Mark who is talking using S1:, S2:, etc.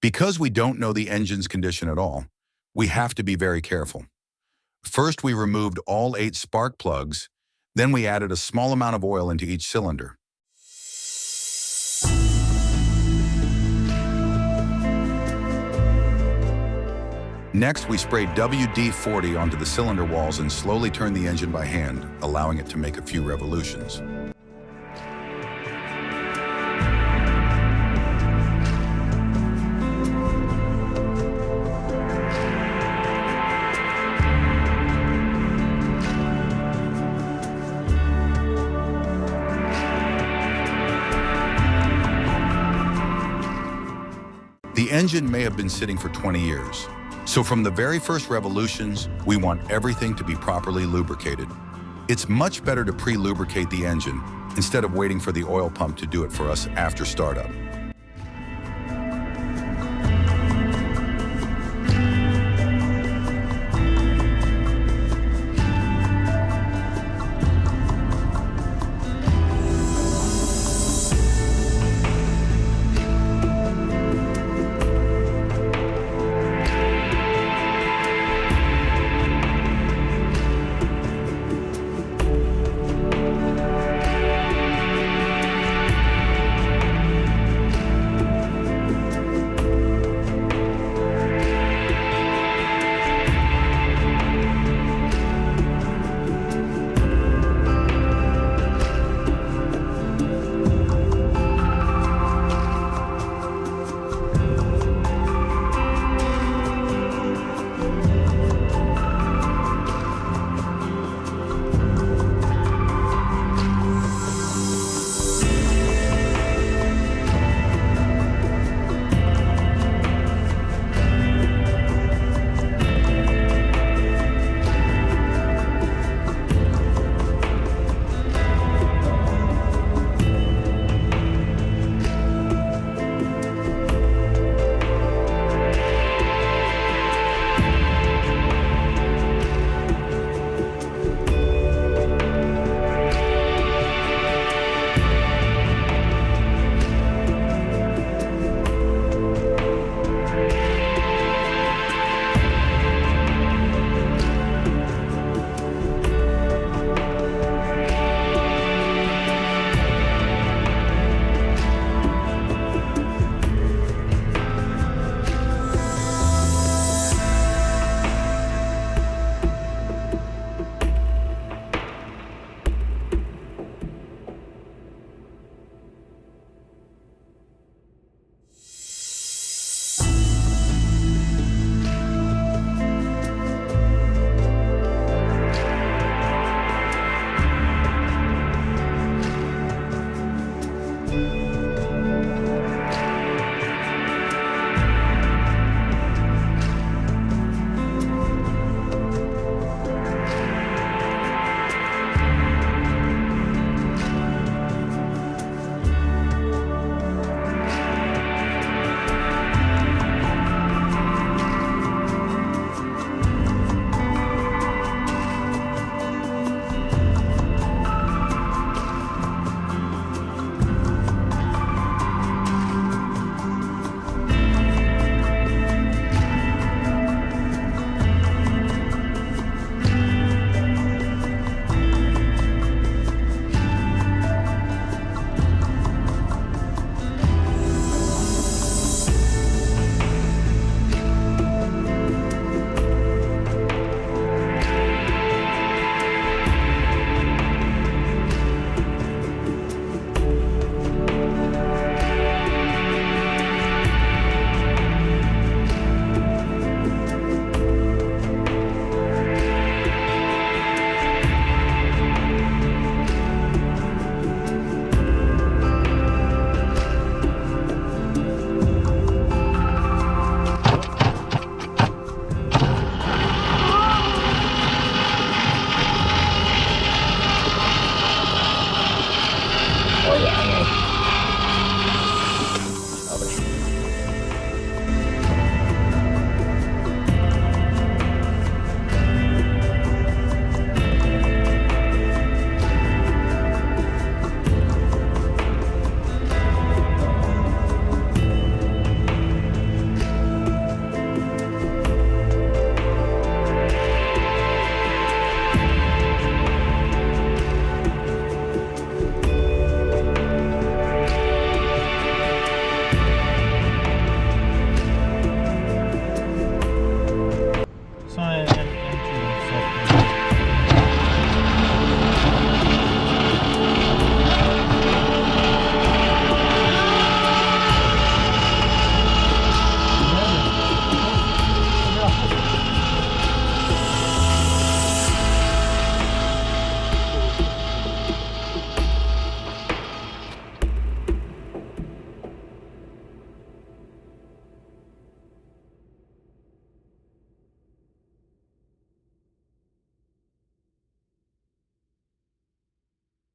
S1: Because we don't know the engine's condition at all, we have to be very careful. First, we removed all 8 spark plugs, then we added a small amount of oil into each cylinder. Next, we sprayed WD-40 onto the cylinder walls and slowly turned the engine by hand, allowing it to make a few revolutions. The engine may have been sitting for 20 years. So from the very first revolutions, we want everything to be properly lubricated. It's much better to pre-lubricate the engine instead of waiting for the oil pump to do it for us after startup.